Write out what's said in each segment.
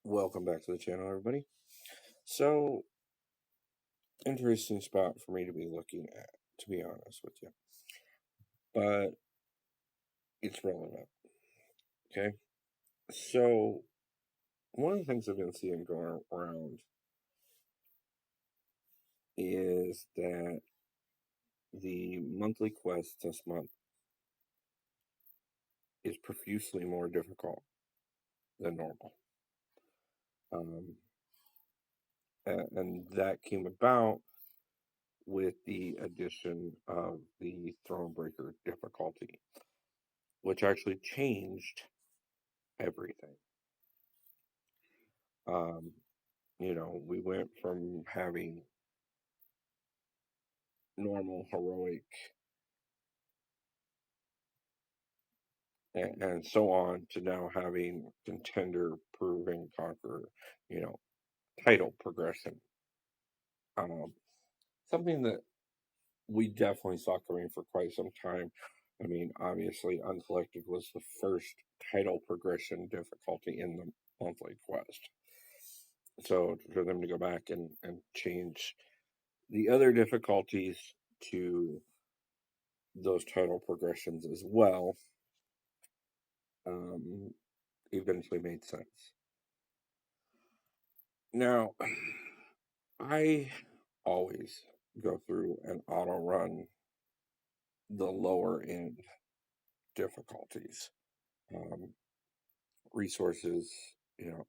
Welcome back to the channel, everybody. So, interesting spot for me to be looking at, to be honest with you. But it's relevant, okay? So, one of the things I've been seeing going around is that the monthly quest this month is profusely more difficult than normal. Um, and that came about with the addition of the Thronebreaker difficulty, which actually changed everything. Um, we went from having normal, heroic, and so on to now having contender, proven, conqueror, you know, title progression. Um, Something that we definitely saw coming for quite some time. I mean, obviously, Uncollected was the first title progression difficulty in the monthly quest. So for them to go back and change the other difficulties to those title progressions as well, um, eventually made sense. Now, I always go through and auto run the lower end difficulties, um, resources,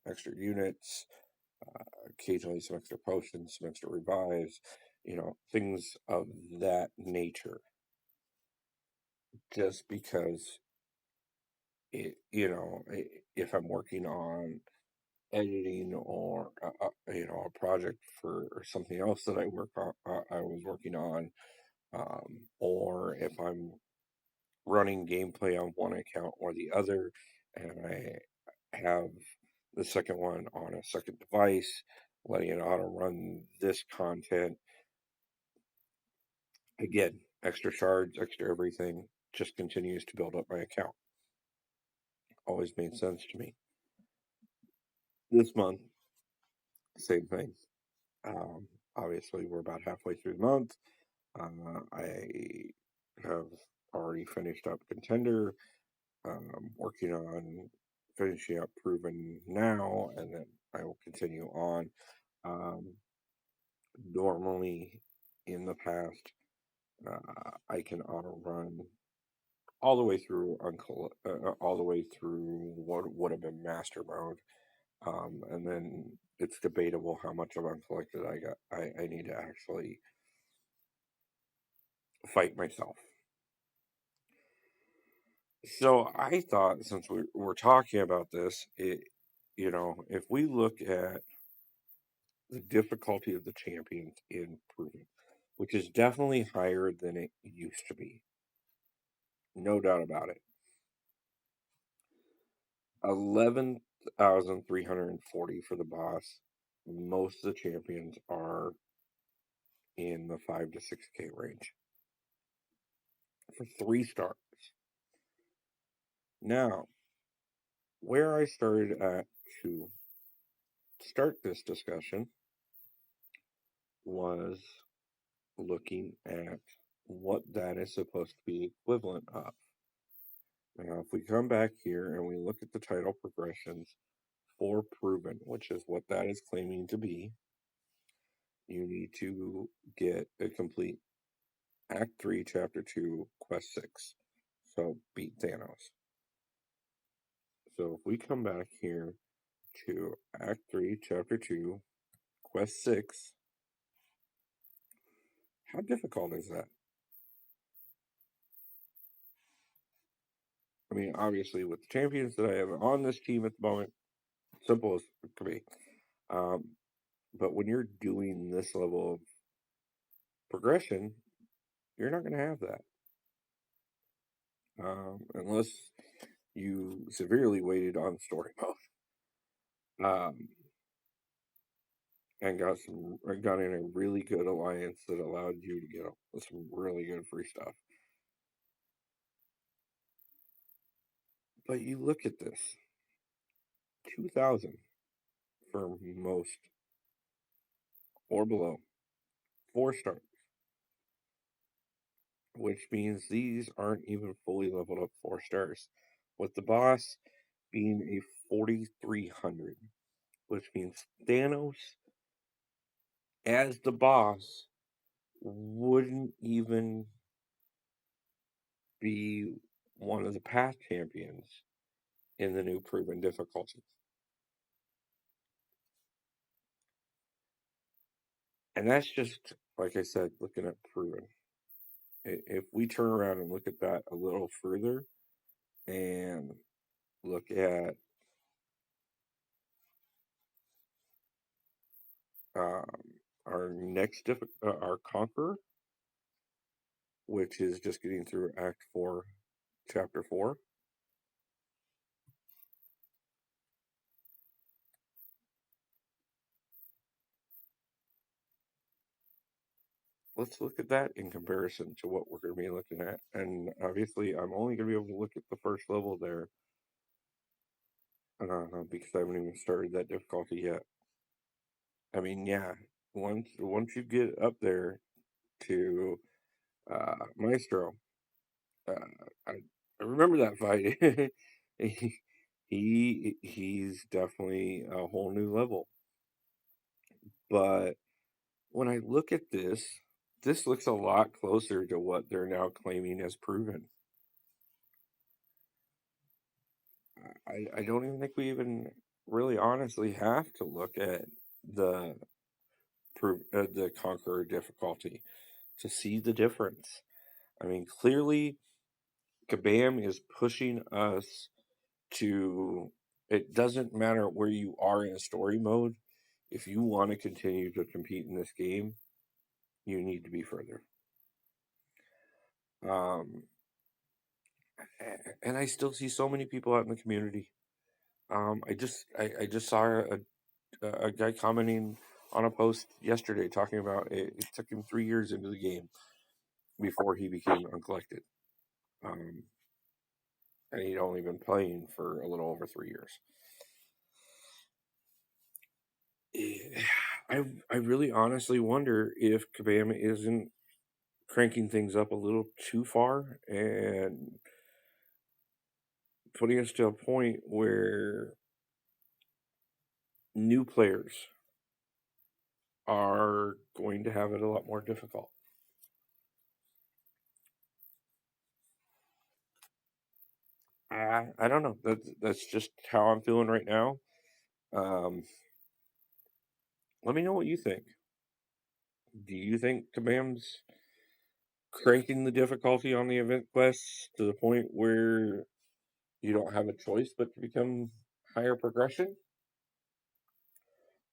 extra units, occasionally some extra potions, some extra revives, things of that nature, just because if I'm working on editing or a project for or something else that I was working on, or if I'm running gameplay on one account or the other, and I have the second one on a second device, letting it auto run this content again, extra shards, extra everything, just continues to build up my account. Always made sense to me. This month, same thing. Um, Obviously, we're about halfway through the month. I have already finished up Contender, working on finishing up Proven now, and then I will continue on. Um, Normally, in the past, I can auto run all the way through all the way through what would have been Master Mode, and then it's debatable how much of Uncollected I got. I need to actually fight myself. So I thought, since we're talking about this, if we look at the difficulty of the champions in Proven, which is definitely higher than it used to be, no doubt about it. 11,340 for the boss. Most of the champions are in the 5 to 6K range for 3 stars. Now, where I started at to start this discussion was looking at what that is supposed to be equivalent of. Now, if we come back here and we look at the title progressions for Proven, which is what that is claiming to be, you need to get a complete Act 3, Chapter 2, Quest 6. So, beat Thanos. So, if we come back here to Act 3, Chapter 2, Quest 6, how difficult is that? I mean, obviously, with the champions that I have on this team at the moment, simple as it could be. Um, but when you're doing this level of progression, you're not going to have that. Unless you severely waited on story mode. And got in a really good alliance that allowed you to get some really good free stuff. But you look at this, 2,000. for most or below, 4 stars, which means these aren't even fully leveled up 4 stars. With the boss being a 4,300, which means Thanos as the boss wouldn't even be one of the past champions in the new proven difficulties. And that's just, like I said, looking at proven. If we turn around and look at that a little further and look at um, our our Conqueror, which is just getting through Act 4, Chapter 4. Let's look at that in comparison to what we're going to be looking at. And obviously, I'm only going to be able to look at the first level there because I haven't even started that difficulty yet. I mean, yeah, once you get up there to Maestro, uh, I I remember that fight. he he's definitely a whole new level. But when I look at this looks a lot closer to what they're now claiming as proven. I don't even think we even really honestly have to look at the the Conqueror difficulty to see the difference. I mean, clearly, Kabam is pushing us to. It doesn't matter where you are in story mode. If you want to continue to compete in this game, you need to be further. Um, and I still see so many people out in the community. I just saw a guy commenting on a post yesterday talking about it took him 3 years into the game before he became uncollected. Um, and he'd only been playing for a little over 3 years. I really honestly wonder if Kabam isn't cranking things up a little too far and putting us to a point where new players are going to have it a lot more difficult. I don't know. That's just how I'm feeling right now. Um, let me know what you think. Do you think Kabam's cranking the difficulty on the event quests to the point where you don't have a choice but to become higher progression?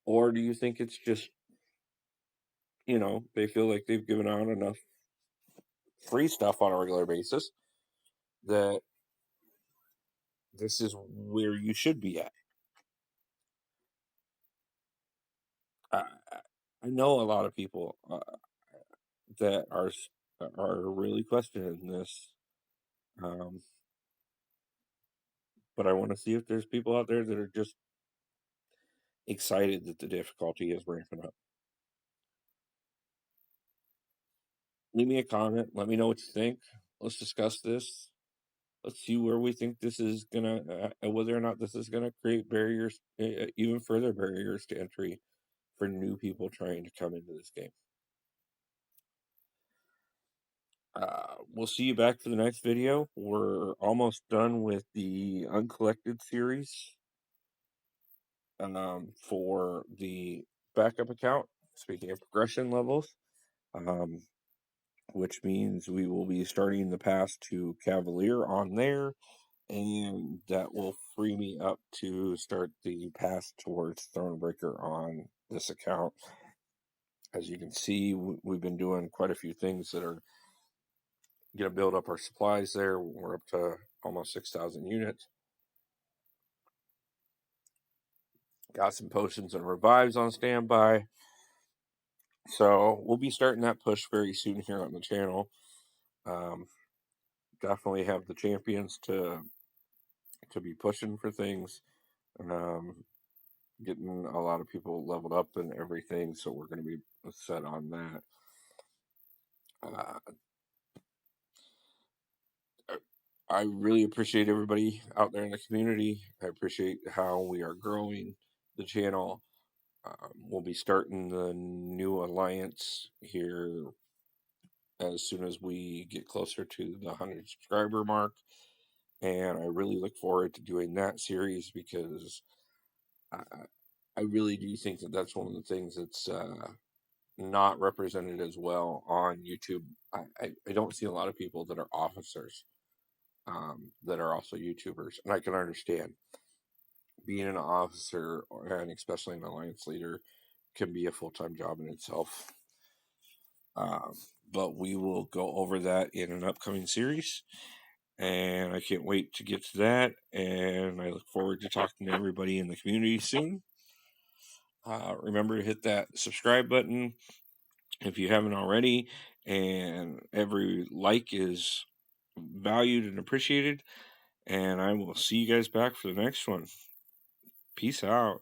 Or do you think it's just, they feel like they've given out enough free stuff on a regular basis that this is where you should be at? I, I know a lot of people that are really questioning this, um, but I want to see if there's people out there that are just excited that the difficulty is ramping up. Leave me a comment. Let me know what you think. Let's discuss this. Let's see where we think this is gonna, whether or not this is gonna create barriers, even further barriers to entry for new people trying to come into this game. We'll see you back for the next video. We're almost done with the uncollected series for the backup account. Speaking of progression levels, um, which means we will be starting the pass to Cavalier on there, and that will free me up to start the path towards Thronebreaker on this account. As you can see, we've been doing quite a few things that are going to build up our supplies there. We're up to almost 6,000 units. Got some potions and revives on standby. So we'll be starting that push very soon here on the channel. Um, definitely have the champions to be pushing for things. Um, getting a lot of people leveled up and everything. So we're going to be set on that. Uh, I really appreciate everybody out there in the community. I appreciate how we are growing the channel. We'll be starting the new alliance here as soon as we get closer to the 100 subscriber mark. And I really look forward to doing that series because I, I really do think that that's one of the things that's not represented as well on YouTube. I don't see a lot of people that are officers that are also YouTubers, and I can understand being an officer and especially an alliance leader can be a full-time job in itself. Um, but we will go over that in an upcoming series, and I can't wait to get to that. And I look forward to talking to everybody in the community soon. Remember to hit that subscribe button if you haven't already, and every like is valued and appreciated. And I will see you guys back for the next one. Peace out.